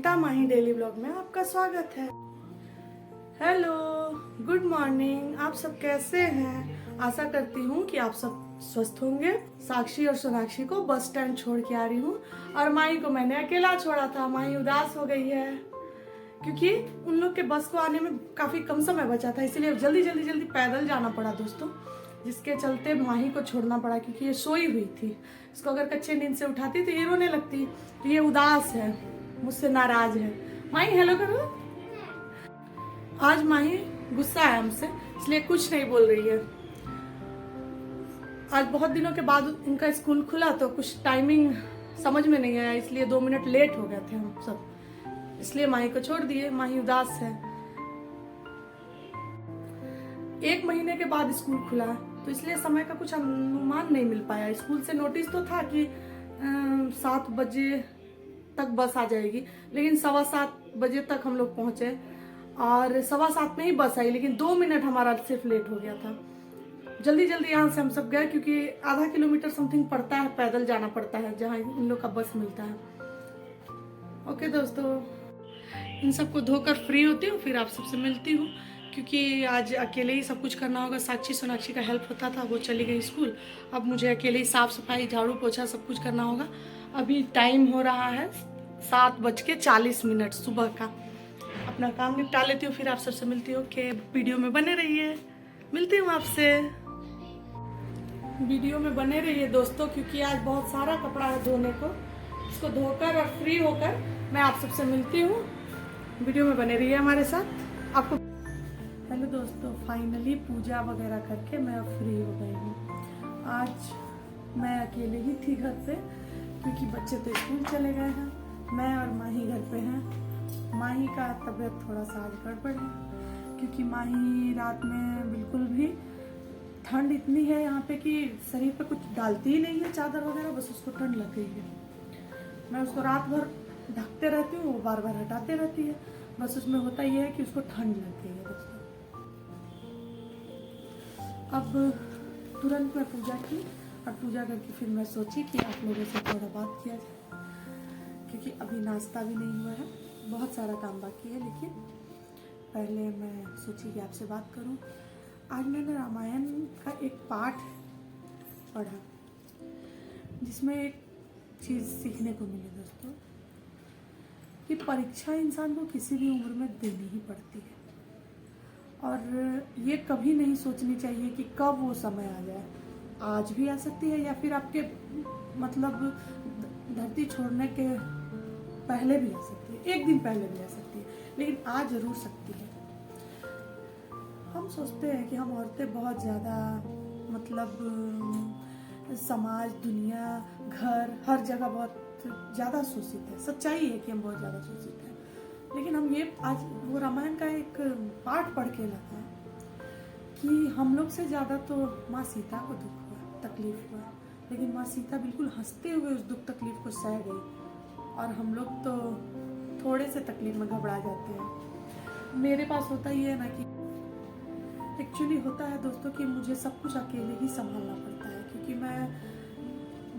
अनीता माही daily blog में आपका स्वागत है। Hello, good morning. आप सब कैसे हैं? आशा करती हूँ कि आप सब स्वस्थ होंगे। साक्षी और सोनाक्षी को बस स्टैंड छोड़ के आ रही हूँ और माही को मैंने अकेला छोड़ा था। माही उदास हो गई है क्योंकि उन लोग के बस को आने में काफी कम समय बचा था, इसलिए जल्दी पैदल जाना पड़ा दोस्तों, जिसके चलते माही को छोड़ना पड़ा क्योंकि ये सोई हुई थी। इसको अगर कच्चे नींद से उठाती तो ये रोने लगती। तो ये उदास है, मुझसे नाराज है। माही हेलो करो। आज माही गुस्सा है हमसे, इसलिए कुछ नहीं बोल रही है। आज बहुत दिनों के बाद उनका स्कूल खुला तो कुछ टाइमिंग समझ में नहीं आया, इसलिए 2 मिनट लेट हो गए थे हम सब, इसलिए माही को छोड़ दिए। माही उदास है। 1 महीने के बाद स्कूल खुला तो इसलिए समय का कुछ अनुमान नहीं मिल पाया। स्कूल से नोटिस तो था कि 7 बजे तक बस आ जाएगी, लेकिन 7:15 बजे तक हम लोग पहुंचे और 7:15 में ही बस आई, लेकिन 2 मिनट हमारा सिर्फ लेट हो गया था। जल्दी यहाँ से हम सब गए क्योंकि आधा किलोमीटर समथिंग पड़ता है, पैदल जाना पड़ता है जहाँ इन लोग का बस मिलता है। ओके दोस्तों, इन सबको धोकर फ्री होती हूँ, फिर आप सबसे मिलती हूँ क्योंकि आज अकेले ही सब कुछ करना होगा। साक्षी सोनाक्षी का हेल्प होता था, वो चली गई स्कूल। अब मुझे अकेले ही साफ सफाई, झाड़ू पोछा सब कुछ करना होगा। अभी टाइम हो रहा है 7:40 सुबह का। अपना काम निपटा लेती हूँ, फिर आप सबसे मिलती हूँ। कि वीडियो में बने रहिए, मिलती हूँ आपसे। वीडियो में बने रहिए दोस्तों, क्योंकि आज बहुत सारा कपड़ा है धोने को। इसको धोकर और फ्री होकर मैं आप सबसे मिलती हूँ। वीडियो में बने रहिए हमारे साथ। आपको हेलो दोस्तों, फाइनली पूजा वगैरह करके मैं अब फ्री हो गई हूँ। आज मैं अकेले ही थी घर पे क्योंकि बच्चे तो स्कूल चले गए हैं। मैं और माही घर पे हैं। माही का तबीयत थोड़ा सा आज गड़बड़ है क्योंकि माही रात में बिल्कुल भी, ठंड इतनी है यहाँ पे कि शरीर पे कुछ डालती ही नहीं है, चादर वगैरह, बस उसको ठंड लग गई है। मैं उसको रात भर ढकते रहती हूँ, वो बार बार हटाते रहती है, बस उसमें होता ये है कि उसको ठंड लग गई है दोस्तों। अब तुरंत मैं पूजा की और पूजा करके फिर मैं सोची कि आप लोगों से थोड़ा बात किया जाए क्योंकि अभी नाश्ता भी नहीं हुआ है, बहुत सारा काम बाकी है, लेकिन पहले मैं सोची कि आपसे बात करूं। आज मैंने रामायण का एक पाठ पढ़ा जिसमें एक चीज़ सीखने को मिली दोस्तों, कि परीक्षा इंसान को किसी भी उम्र में देनी ही पड़ती है और ये कभी नहीं सोचनी चाहिए कि कब वो समय आ जाए। आज भी आ सकती है या फिर आपके मतलब धरती छोड़ने के पहले भी आ सकती है, एक दिन पहले भी आ सकती है, लेकिन आज जरूर सकती है। हम सोचते हैं कि हम औरतें बहुत ज़्यादा मतलब समाज, दुनिया, घर, हर जगह बहुत ज़्यादा शोषित है। सच्चाई है कि हम बहुत ज़्यादा शोषित हैं, लेकिन हम ये आज वो रामायण का एक पाठ पढ़ के लगा कि हम लोग से ज़्यादा तो माँ सीता को दुख हुआ, तकलीफ हुआ, लेकिन माँ सीता बिल्कुल हंसते हुए उस दुख तकलीफ को सह गई और हम लोग तो थोड़े से तकलीफ में घबरा जाते हैं। मेरे पास होता ही है ना कि एक्चुअली होता है दोस्तों कि मुझे सब कुछ अकेले ही संभालना पड़ता है क्योंकि मैं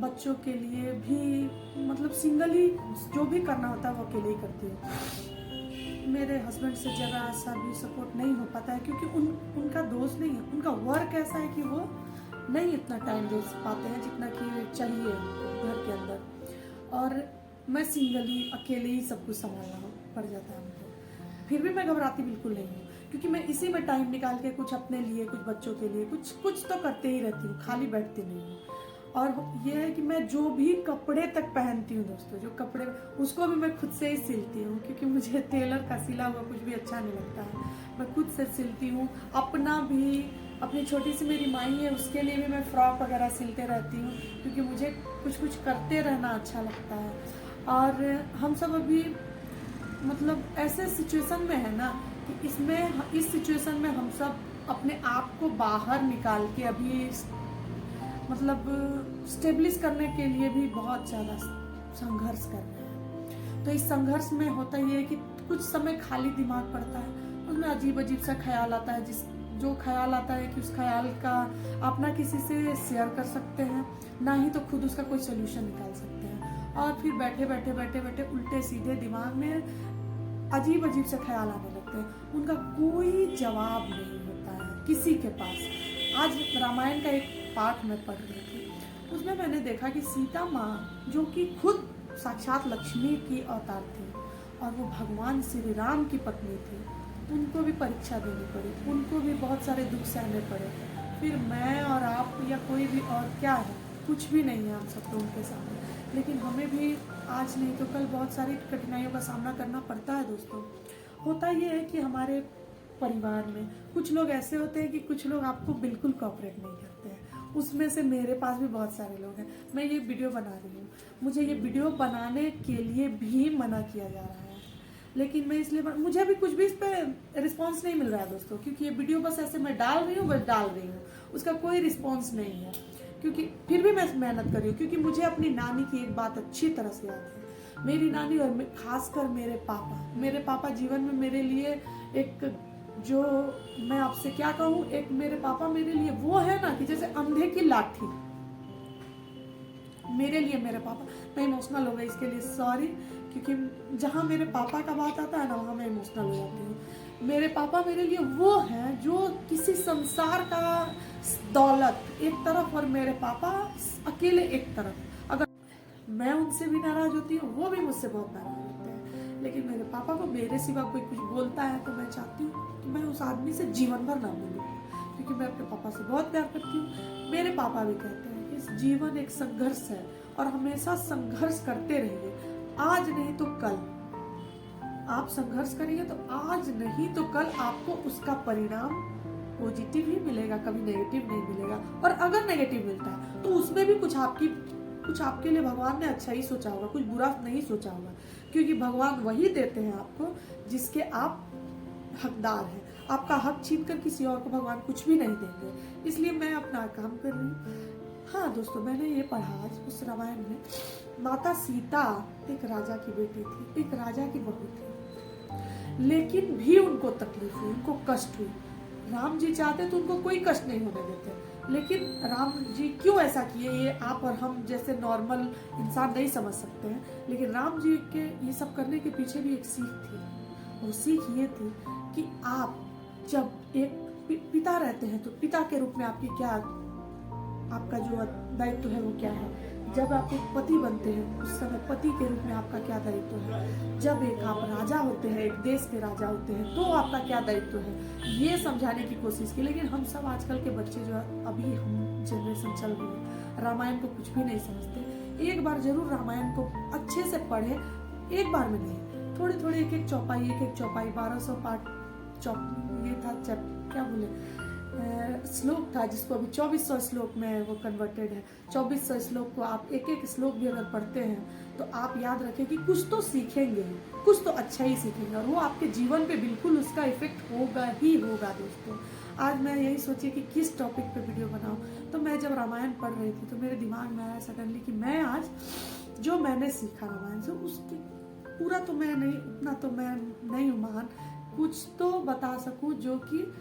बच्चों के लिए भी मतलब सिंगल ही जो भी करना होता है वो अकेले ही करती हूँ। मेरे हस्बैंड से ज़रा सा भी सपोर्ट नहीं हो पाता है क्योंकि उनका दोष नहीं है, उनका वर्क ऐसा है कि वो नहीं इतना टाइम दे पाते हैं जितना कि चाहिए घर के अंदर, और मैं सिंगली अकेले ही सब कुछ संभालना पड़ जाता है मुझे। फिर भी मैं घबराती बिल्कुल नहीं हूँ क्योंकि मैं इसी में टाइम निकाल के कुछ अपने लिए, कुछ बच्चों के लिए, कुछ तो करते ही रहती हूँ, खाली बैठती नहीं हूँ। और ये है कि मैं जो भी कपड़े तक पहनती हूँ दोस्तों, जो कपड़े उसको भी मैं खुद से ही सिलती हूँ क्योंकि मुझे टेलर का सिला हुआ कुछ भी अच्छा नहीं लगता है। मैं खुद से सिलती हूँ अपना भी। अपनी छोटी सी मेरी माई है, उसके लिए भी मैं फ्रॉक वगैरह सिलते रहती हूँ क्योंकि मुझे कुछ करते रहना अच्छा लगता है। और हम सब अभी मतलब ऐसे सिचुएशन में है ना कि इस सिचुएशन में हम सब अपने आप को बाहर निकाल के अभी मतलब स्टेब्लिश करने के लिए भी बहुत ज़्यादा संघर्ष कर रहे हैं। तो इस संघर्ष में होता ये है कि कुछ समय खाली दिमाग पड़ता है, उसमें अजीब सा ख्याल आता है, जो ख्याल आता है कि उस ख्याल का आप ना किसी से शेयर कर सकते हैं, ना ही तो खुद उसका कोई सोल्यूशन निकाल सकते हैं। और फिर बैठे बैठे उल्टे सीधे दिमाग में अजीब अजीब से ख्याल आने लगते हैं। उनका कोई जवाब नहीं होता है किसी के पास। आज रामायण का एक पाठ मैं पढ़ रही थी, उसमें मैंने देखा कि सीता माँ जो कि खुद साक्षात लक्ष्मी की अवतार थी और वो भगवान श्री राम की पत्नी थी, उनको भी परीक्षा देनी पड़ी, उनको भी बहुत सारे दुख सहने पड़े। फिर मैं और आप या कोई भी और क्या है, कुछ भी नहीं है हम सब तो उनके सामने। लेकिन हमें भी आज नहीं तो कल बहुत सारी कठिनाइयों का सामना करना पड़ता है दोस्तों। होता ये है कि हमारे परिवार में कुछ लोग ऐसे होते हैं कि कुछ लोग आपको बिल्कुल कोऑपरेट नहीं करते हैं। उसमें से मेरे पास भी बहुत सारे लोग हैं। मैं ये वीडियो बना रही हूँ, मुझे ये वीडियो बनाने के लिए भी मना किया जा रहा है, लेकिन मैं इसलिए मुझे भी कुछ भी इस पर रिस्पॉन्स नहीं मिल रहा है दोस्तों, क्योंकि ये वीडियो बस ऐसे मैं डाल रही हूँ, बस डाल रही हूँ, उसका कोई रिस्पॉन्स नहीं है। क्योंकि फिर भी मैं मेहनत कर रही हूँ, क्योंकि मुझे अपनी नानी की एक बात अच्छी तरह से याद है। मेरी नानी और खासकर मेरे पापा जीवन में मेरे लिए एक, जो मैं आपसे क्या कहूँ, एक मेरे पापा मेरे लिए वो है ना कि जैसे अंधे की लाठी मेरे लिए। मेरे पापा, मैं इमोशनल हो गई इसके लिए सॉरी, क्योंकि जहाँ मेरे पापा का बात आता है ना वहाँ मैं इमोशनल हो जाती हूँ। मेरे पापा मेरे लिए वो हैं जो किसी संसार का दौलत एक तरफ और मेरे पापा अकेले एक तरफ। अगर मैं उनसे भी नाराज होती हूँ, वो भी मुझसे बहुत नाराज होते हैं, लेकिन मेरे पापा को मेरे सिवा कोई कुछ बोलता है तो मैं चाहती हूँ कि मैं उस आदमी से जीवन भर ना बोलूँ, क्योंकि मैं अपने पापा से बहुत प्यार करती हूँ। मेरे पापा भी कहते हैं कि इस जीवन एक संघर्ष है और हमेशा संघर्ष करते रहिए, आज नहीं तो कल आप संघर्ष करेंगे तो आज नहीं तो कल आपको उसका परिणाम पॉजिटिव ही मिलेगा, कभी नेगेटिव नहीं मिलेगा। और अगर नेगेटिव मिलता है तो उसमें भी कुछ आपके लिए भगवान ने अच्छा ही सोचा होगा, कुछ बुरा नहीं सोचा होगा, क्योंकि भगवान वही देते हैं आपको जिसके आप हकदार हैं। आपका हक छीन कर किसी और को भगवान कुछ भी नहीं देंगे। इसलिए मैं अपना काम कर रही हूँ। हाँ दोस्तों, मैंने ये पढ़ा आज उस रामायण में, माता सीता एक राजा की बेटी थी, एक राजा की बहू थी, लेकिन भी उनको तकलीफ हुई, उनको कष्ट हुई। राम जी चाहते तो उनको कोई कष्ट नहीं होने देते, लेकिन राम जी क्यों ऐसा किए ये आप और हम जैसे नॉर्मल इंसान नहीं समझ सकते हैं। लेकिन राम जी के ये सब करने के पीछे भी एक सीख थी। वो सीख ये थी कि आप जब एक पिता रहते हैं तो पिता के रूप में आपका जो दायित्व है वो क्या है। जब आप एक पति बनते हैं उस समय पति के रूप में आपका क्या दायित्व है। जब एक आप राजा होते हैं, एक देश के राजा होते हैं, तो आपका क्या दायित्व है, ये समझाने की कोशिश की। लेकिन हम सब आजकल के बच्चे जो अभी हम जनरेशन चल रही है, रामायण को कुछ भी नहीं समझते। एक बार जरूर रामायण को अच्छे से पढ़े, एक बार में नहीं, थोड़ी थोड़ी एक एक चौपाई 1200 पाठ ये था क्या बोले श्लोक था, जिसको अभी 2400 श्लोक में वो कन्वर्टेड है। 2400 श्लोक को आप एक एक श्लोक भी अगर पढ़ते हैं तो आप याद रखें कि कुछ तो सीखेंगे, कुछ तो अच्छा ही सीखेंगे, और वो आपके जीवन पे बिल्कुल उसका इफेक्ट होगा ही होगा। दोस्तों, आज मैं यही सोची कि किस टॉपिक पे वीडियो बनाऊं, तो मैं जब रामायण पढ़ रही थी तो मेरे दिमाग में आया सडनली कि मैं आज जो मैंने सीखा रामायण से, उसकी पूरा तो मैं नहीं, उतना तो मैं नहीं हूँ महान, कुछ तो बता सकूँ जो कि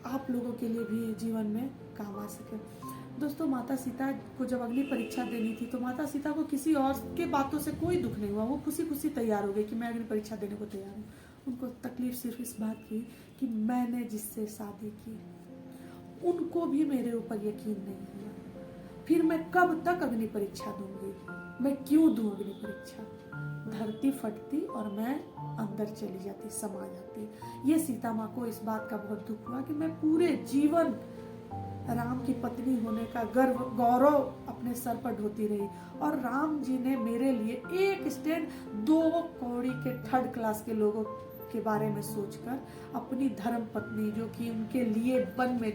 आप लोगों के लिए भी जीवन में काम आ सके। दोस्तों, माता सीता को जब अग्नि परीक्षा देनी थी तो माता सीता को किसी और के बातों से कोई दुख नहीं हुआ, वो खुशी खुशी तैयार हो गई कि मैं अग्नि परीक्षा देने को तैयार हूँ। उनको तकलीफ सिर्फ इस बात की कि मैंने जिससे शादी की उनको भी मेरे ऊपर यकीन नहीं हुआ, फिर मैं कब तक अग्नि परीक्षा दूंगी, मैं क्यों दूं अग्नि परीक्षा। धरती फटती और मैं अंदर चली जाती, समा जाती। ये सीता माँ को इस बात का बहुत दुख हुआ कि मैं पूरे जीवन राम की पत्नी होने का गौरव अपने सर पर ढोती रही, और राम जी ने मेरे लिए एक स्टैंड 2 कौड़ी के 3rd क्लास के लोगों के बारे में सोचकर अपनी धर्म पत्नी जो कि उनके लिए वन में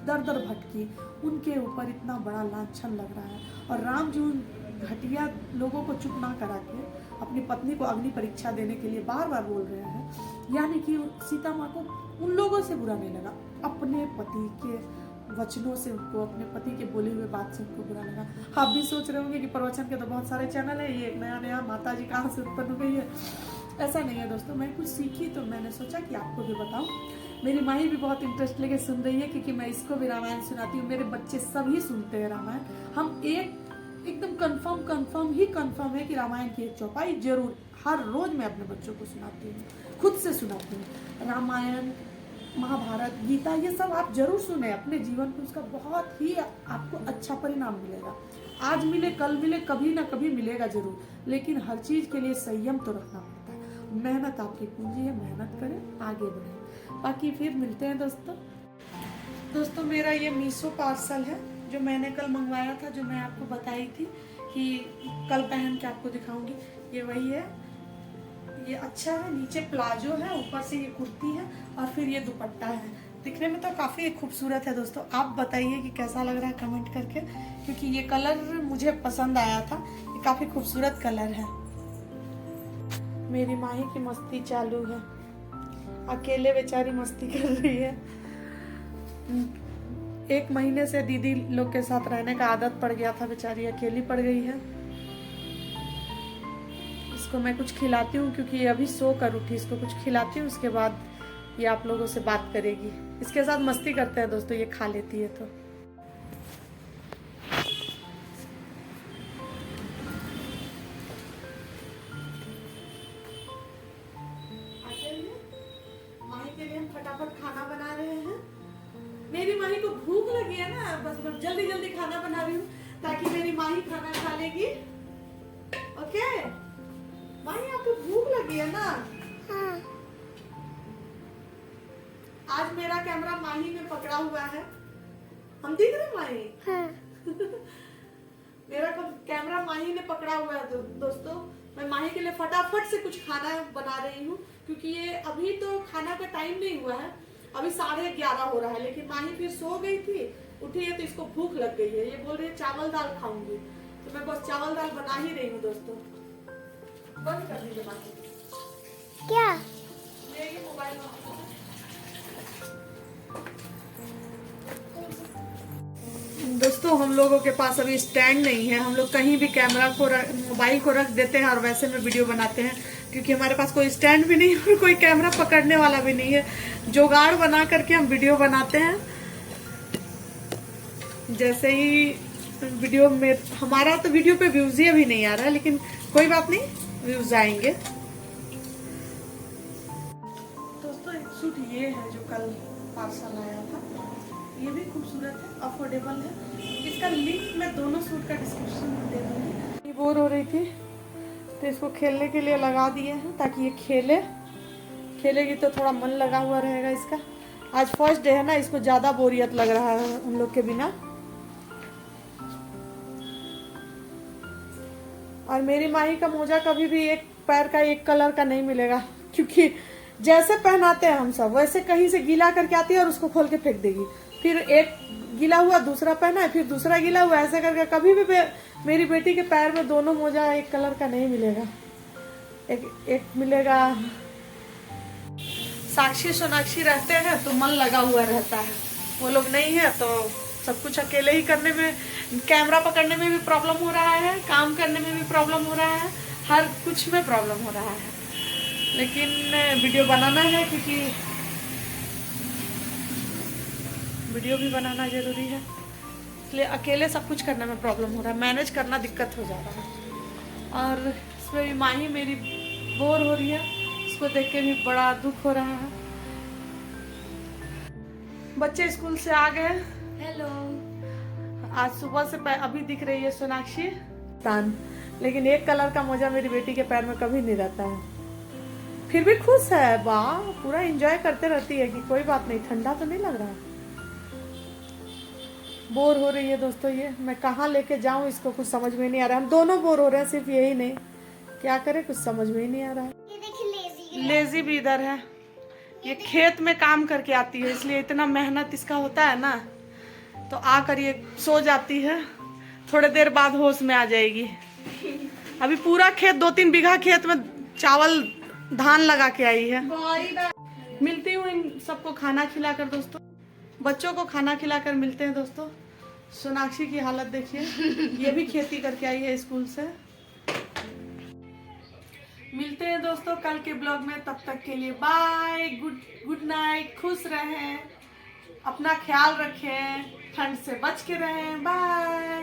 दर दर भटकी, उनके ऊपर इतना बड़ा लांछन लग रहा है। और राम जी उन घटिया लोगों को चुप ना करा के अपनी पत्नी को अग्नि परीक्षा देने के लिए बार बार बोल रहे हैं। यानी कि सीता माँ को उन लोगों से बुरा नहीं लगा, अपने पति के वचनों से उनको, अपने पति के बोले हुए बात से उनको बुरा लगा। आप भी सोच रहे होंगे कि प्रवचन के तो बहुत सारे चैनल है, ये एक नया माता जी कहाँ से उत्पन्न हो गई है। ऐसा नहीं है दोस्तों, मैं कुछ सीखी तो मैंने सोचा कि आपको भी बताऊं। मेरी माँ भी बहुत इंटरेस्ट लेके सुन रही है, क्योंकि मैं इसको भी रामायण सुनाती हूँ, मेरे बच्चे सभी सुनते हैं रामायण। हम एकदम कंफर्म ही कंफर्म है कि रामायण की एक चौपाई जरूर हर रोज मैं अपने बच्चों को सुनाती हूँ, खुद से सुनाती हूँ। रामायण, महाभारत, गीता, ये सब आप जरूर सुने अपने जीवन में, उसका बहुत ही आपको अच्छा परिणाम मिलेगा। आज मिले कल मिले, कभी ना कभी मिलेगा जरूर, लेकिन हर चीज के लिए संयम तो रखना पड़ता है। मेहनत आपकी पूंजी है, मेहनत करें, आगे बढ़ें। बाकी फिर मिलते हैं दोस्तों मेरा ये मीशो पार्सल है जो मैंने कल मंगवाया था, जो मैं आपको बताई थी कि कल पहन के आपको दिखाऊंगी। ये वही है, ये अच्छा है, नीचे प्लाजो है, ऊपर से ये कुर्ती है और फिर ये दुपट्टा है। दिखने में तो काफ़ी खूबसूरत है दोस्तों। आप बताइए कि कैसा लग रहा है कमेंट करके, क्योंकि ये कलर मुझे पसंद आया था, ये काफ़ी खूबसूरत कलर है। मेरी माही की मस्ती चालू है, अकेले बेचारी मस्ती कर रही है। 1 महीने से दीदी लोग के साथ रहने का आदत पड़ गया था, बेचारी अकेली पड़ गई है। इसको मैं कुछ खिलाती हूँ क्योंकि ये अभी सो कर उठी, इसको कुछ खिलाती हूँ, उसके बाद ये आप लोगों से बात करेगी। इसके साथ मस्ती करते हैं दोस्तों, ये खा लेती है तो। माही के लिए हम फटाफट खाना बना रहे हैं। मेरी माही को भूख लगी है ना, बस मैं जल्दी जल्दी खाना बना रही हूँ ताकि मेरी माही खाना खा लेगी। ओके माही, आपको भूख लगी है ना? हाँ। आज मेरा कैमरा माही ने पकड़ा हुआ है, हम दिख रहे माही? हाँ। मेरा कैमरा माही ने पकड़ा हुआ है दोस्तों। मैं माही के लिए फटाफट से कुछ खाना बना रही हूँ क्योंकि ये अभी तो खाना का टाइम नहीं हुआ है, अभी 11:30 हो रहा है। लेकिन माही फिर सो गई थी, उठी है तो इसको भूख लग गई है, ये बोल रही है चावल दाल खाऊंगी, तो मैं बस चावल दाल बना ही रही हूँ दोस्तों। बंद कर दीजिए माही। क्या? ये मोबाइल दोस्तों, हम लोगों के पास अभी स्टैंड नहीं है, हम लोग कहीं भी कैमरा को मोबाइल को रख देते हैं और वैसे में वीडियो बनाते हैं, क्योंकि हमारे पास कोई स्टैंड भी नहीं है और कोई कैमरा पकड़ने वाला भी नहीं है। जुगाड़ बना करके हम वीडियो बनाते हैं। जैसे ही वीडियो में हमारा तो वीडियो पे व्यूज ही अभी नहीं आ रहा है, लेकिन कोई बात नहीं, व्यूज आएंगे। दोस्तों एक सूट ये है जो कल पार्सल आया था, ये भी खूबसूरत है, अफोर्डेबल है। इसका लिंक मैं दोनों सूट का डिस्क्रिप्शन में दे दूंगी। ये बोर हो रही थी तो इसको खेलने के लिए लगा दिए हैं ताकि ये खेलेगी तो थोड़ा मन लगा हुआ रहेगा इसका। आज फर्स्ट डे है ना, इसको ज्यादा बोरियत लग रहा है उन लोग के बिना। और मेरी माही का मोजा कभी भी एक पैर का एक कलर का नहीं मिलेगा, क्योंकि जैसे पहनाते हैं हम सब वैसे कहीं से गीला करके आती है और उसको खोल के फेंक देगी। फिर एक गीला हुआ दूसरा पहना है, फिर दूसरा गीला हुआ, ऐसे करके कभी भी मेरी बेटी के पैर में दोनों मोजा एक कलर का नहीं मिलेगा। एक मिलेगा। साक्षी सोनाक्षी रहते हैं तो मन लगा हुआ रहता है, वो लोग नहीं है तो सब कुछ अकेले ही करने में, कैमरा पकड़ने में भी प्रॉब्लम हो रहा है, काम करने में भी प्रॉब्लम हो रहा है, हर कुछ में प्रॉब्लम हो रहा है। लेकिन वीडियो बनाना है क्योंकि वीडियो भी बनाना जरूरी है, इसलिए अकेले सब कुछ करने में प्रॉब्लम हो रहा है, मैनेज करना दिक्कत हो जा रहा है। और इसमें भी माही मेरी बोर हो रही है, इसको देख के भी बड़ा दुख हो रहा है। बच्चे स्कूल से आ गए। हेलो। आज सुबह से अभी दिख रही है सोनाक्षी तान, लेकिन एक कलर का मोजा मेरी बेटी के पैर में कभी नहीं रहता है। फिर भी खुश है, वाह, पूरा एंजॉय करते रहती है कि कोई बात नहीं, ठंडा तो नहीं लग रहा है। बोर हो रही है दोस्तों, ये मैं कहाँ लेके जाऊं, इसको कुछ समझ में नहीं आ रहा है। हम दोनों बोर हो रहे हैं, सिर्फ यही नहीं, क्या करें, कुछ समझ में ही नहीं आ रहा है। ये देखिए लेजी भी इधर है, ये खेत में काम करके आती है, इसलिए इतना मेहनत इसका होता है ना, तो आकर ये सो जाती है, थोड़ी देर बाद होश में आ जाएगी। अभी पूरा खेत 2-3 बीघा खेत में चावल धान लगा के आई है। मिलती हूँ इन सबको खाना खिलाकर दोस्तों, बच्चों को खाना खिलाकर मिलते हैं दोस्तों। सोनाक्षी की हालत देखिए, ये भी खेती करके आई है स्कूल से। मिलते हैं दोस्तों कल के ब्लॉग में, तब तक के लिए बाय, गुड नाइट, खुश रहें, अपना ख्याल रखें, ठंड से बच के रहें, बाय।